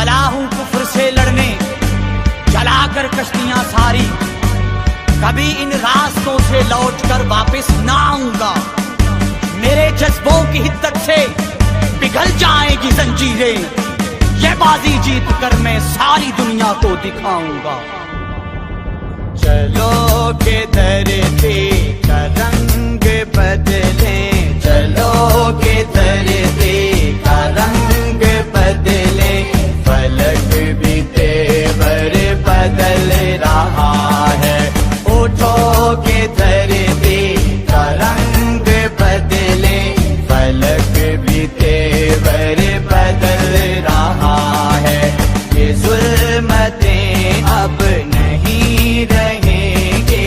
चला हूं कुफ्र से लड़ने, जला कर कश्तियां सारी, कभी इन रास्तों से लौट कर वापस ना आऊंगा। मेरे जज्बों की हिद्दत से पिघल जाएगी जंजीरें, ये बाजी जीत कर मैं सारी दुनिया को दिखाऊंगा। चलो के धरती का रंग बदले, चलो के धरती का रंग बदले, फलक भी तेवर बदल रहा है। उठो के धरती का रंग बदले, फलक भी तेवर बदल रहा है। ये जुल्मतें अब नहीं रहेंगे,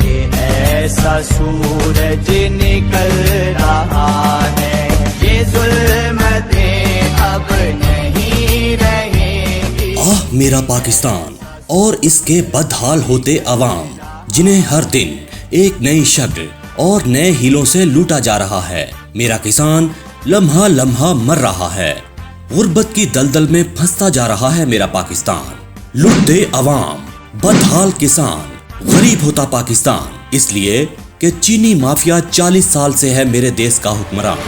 ये ऐसा सूरज निकल रहा है। ये जुल्मतें अब नहीं रहेंगी। आह मेरा पाकिस्तान और इसके बदहाल होते अवाम, जिन्हें हर दिन एक नई शक्ल और नए हीलों से लूटा जा रहा है। मेरा किसान लम्हा लम्हा मर रहा है, गुर्बत की दलदल में फंसता जा रहा है मेरा पाकिस्तान। लुटते अवाम, बदहाल किसान, गरीब होता पाकिस्तान, इसलिए कि चीनी माफिया 40 साल से है मेरे देश का हुक्मरान।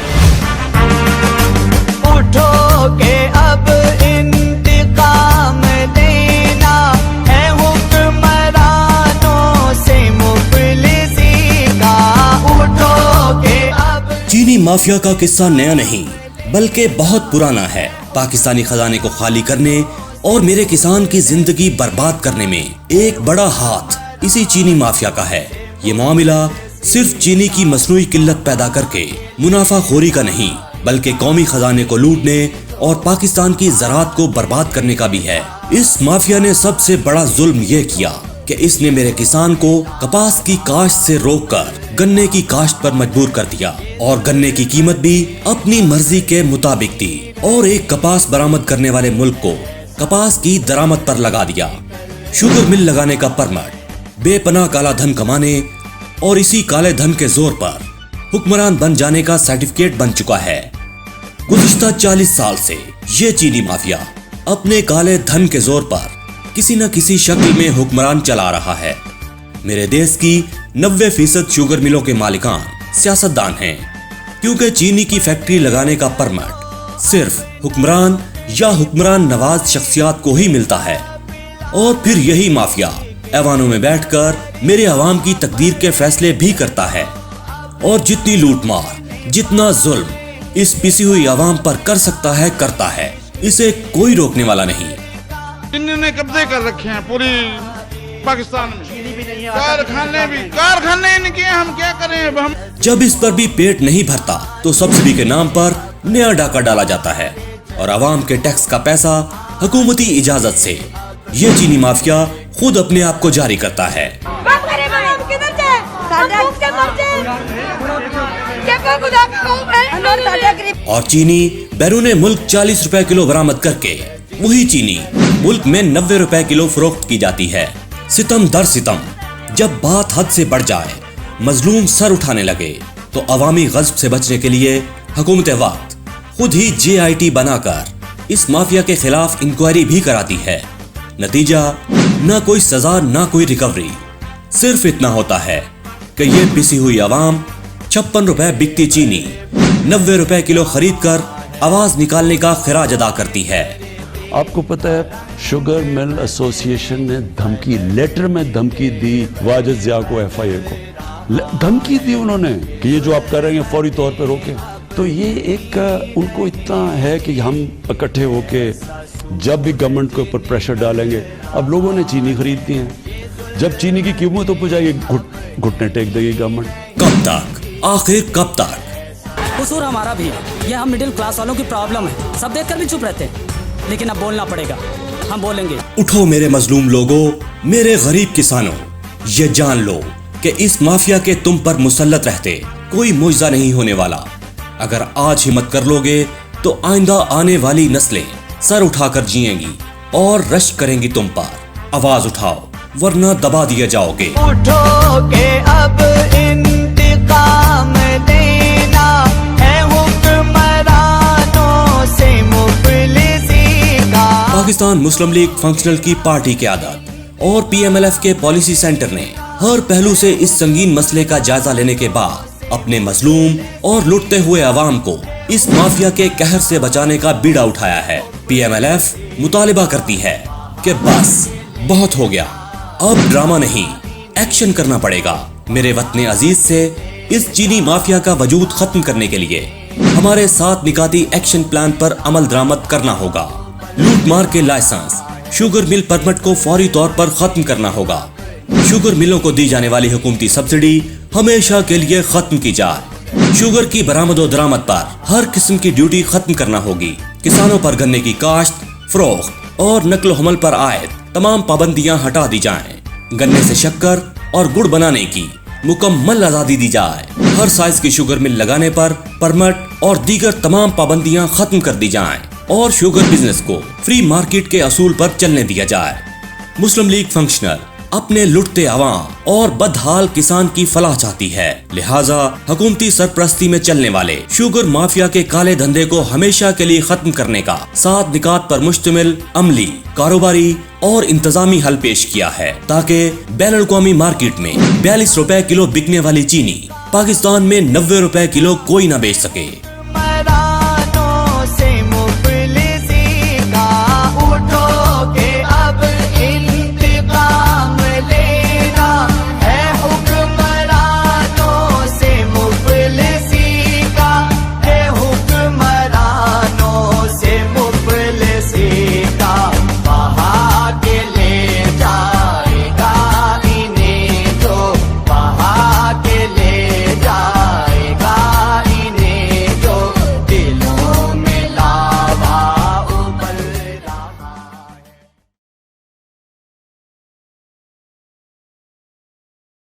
उठो के अब इंतकाम लेना है हुक्मरानों से मुफलिसी का। उठो के अब चीनी माफिया का किस्सा नया नहीं बल्कि बहुत पुराना है। पाकिस्तानी खजाने को खाली करने और मेरे किसान की जिंदगी बर्बाद करने में एक बड़ा हाथ इसी चीनी माफिया का है। ये मामला सिर्फ चीनी की मसनूई किल्लत पैदा करके मुनाफाखोरी का नहीं बल्कि कौमी खजाने को लूटने और पाकिस्तान की ज़राअत को बर्बाद करने का भी है। इस माफिया ने सबसे बड़ा जुल्म ये किया कि इसने मेरे किसान को कपास की काश्त से रोककर गन्ने की काश्त पर मजबूर कर दिया और गन्ने की कीमत भी अपनी मर्जी के मुताबिक थी और एक कपास बरामद करने वाले मुल्क को कपास की दरामद पर लगा दिया। शुगर मिल लगाने का परमिट, बेपनाह काला धन कमाने और इसी काले धन के जोर पर हुक्मरान बन जाने का सर्टिफिकेट बन चुका है। गुज़िश्ता 40 साल से ये चीनी माफिया अपने काले धन के जोर पर किसी न किसी शक्ल में हुक्मरान चला रहा है। मेरे देश की 90% शुगर मिलों के मालिकान सियासतदान हैं, क्योंकि चीनी की फैक्ट्री लगाने का परमिट सिर्फ हुक्मरान या हुक्मरान नवाज शख्सियात को ही मिलता है। और फिर यही माफिया ऐवानों में बैठकर मेरे अवाम की तकदीर के फैसले भी करता है। और जितनी लूटमार, जितना जुल्म इस पिसी हुई अवाम पर कर सकता है करता है, इसे कोई रोकने वाला नहीं। इन्होंने कब्जे कर रखे हैं पूरी पाकिस्तान में, कारखाने इनके, हम क्या करें अब हम। जब इस पर भी पेट नहीं भरता तो सब्सिडी के नाम पर नया डाका डाला जाता है और अवाम के टैक्स का पैसा हुकूमती इजाजत से ये चीनी माफिया खुद अपने आप को जारी करता है। और चीनी बैरून मुल्क 40 रुपए किलो बरामद करके वही चीनी मुल्क में 90 रुपए किलो फरोख्त की जाती है। सितम दर सितम, जब बात हद से बढ़ जाए, मजलूम सर उठाने लगे, तो अवामी गज़ब से बचने के लिए हुकूमत वक्त खुद ही JIT बनाकर इस माफिया के खिलाफ इंक्वायरी भी कराती है। नतीजा ना कोई सजा ना कोई रिकवरी, सिर्फ इतना होता है कि ये पिसी हुई अवाम 56 रुपए बिकती चीनी 90 रुपए किलो खरीद कर आवाज निकालने का खिराज अदा करती है। आपको पता है शुगर मिल एसोसिएशन ने धमकी, लेटर में धमकी दी वाजिद ज़िया को, FIA को धमकी दी उन्होंने कि ये जो आप कर रहे हैं फौरी तौर पे रोके। तो ये एक उनको इतना है कि हम इकट्ठे होके जब भी गवर्नमेंट के ऊपर प्रेशर डालेंगे। अब लोगों ने चीनी खरीदती है, जब चीनी की कीमत ऊपर जाएगी घुटने टेक देगी गवर्नमेंट। कब तक, आखिर कब तक? कसूर हमारा भी है, ये हम मिडिल क्लास वालों की प्रॉब्लम है। सब देखकर भी चुप रहते हैं, लेकिन अब बोलना पड़ेगा, हम बोलेंगे। उठो मेरे मजलूम लोगों, मेरे गरीब किसानों, ये जान लो कि इस माफिया के तुम पर मुसल्लत रहते कोई मुआवजा नहीं होने वाला। अगर आज हिम्मत कर लोगे तो आइंदा आने वाली नस्लें सर उठाकर जिएंगी और रश्क करेंगी तुम पर। आवाज उठाओ वरना दबा दिए जाओगे। उठो के अब इंतकाम लेना है हुक्मरानों से मुफलिसी का। पाकिस्तान मुस्लिम लीग फंक्शनल की पार्टी क़यादत और PMLF के पॉलिसी सेंटर ने हर पहलू से इस संगीन मसले का जायजा लेने के बाद अपने मजलूम और लुटते हुए अवाम को इस माफिया के कहर से बचाने का बीड़ा उठाया है। PMLF मुतालिबा करती है कि बस बहुत हो गया, अब ड्रामा नहीं, एक्शन करना पड़ेगा। मेरे वतन अजीज से इस चीनी माफिया का वजूद खत्म करने के लिए हमारे 7 निकाती एक्शन प्लान पर अमल दरामद करना होगा। लूट मार के लाइसेंस, शुगर मिल परमिट को फौरी तौर पर खत्म करना होगा। शुगर मिलों को दी जाने वाली हुकूमती सब्सिडी हमेशा के लिए खत्म की जाए। शुगर की बरामद और दरामद पर हर किस्म की ड्यूटी खत्म करना होगी। किसानों पर गन्ने की काश्त, फरोख्त और नकलो हमल पर आयद तमाम पाबंदियां हटा दी जाएं। गन्ने से शक्कर और गुड़ बनाने की मुकम्मल आजादी दी जाए। हर साइज की शुगर मिल लगाने पर परमिट और दीगर तमाम पाबंदियां खत्म कर दी जाएं और शुगर बिजनेस को फ्री मार्केट के असूल पर चलने दिया जाए। मुस्लिम लीग फंक्शनल अपने लुटते अवाम और बदहाल किसान की फलाह चाहती है, लिहाजा हुकूमती सरपरस्ती में चलने वाले शुगर माफिया के काले धंधे को हमेशा के लिए खत्म करने का 7 निकात पर मुश्तमिल अमली, कारोबारी और इंतजामी हल पेश किया है, ताकि बैनुल अक़वामी मार्केट में 42 रुपए किलो बिकने वाली चीनी पाकिस्तान में 90 रुपए किलो कोई न बेच सके।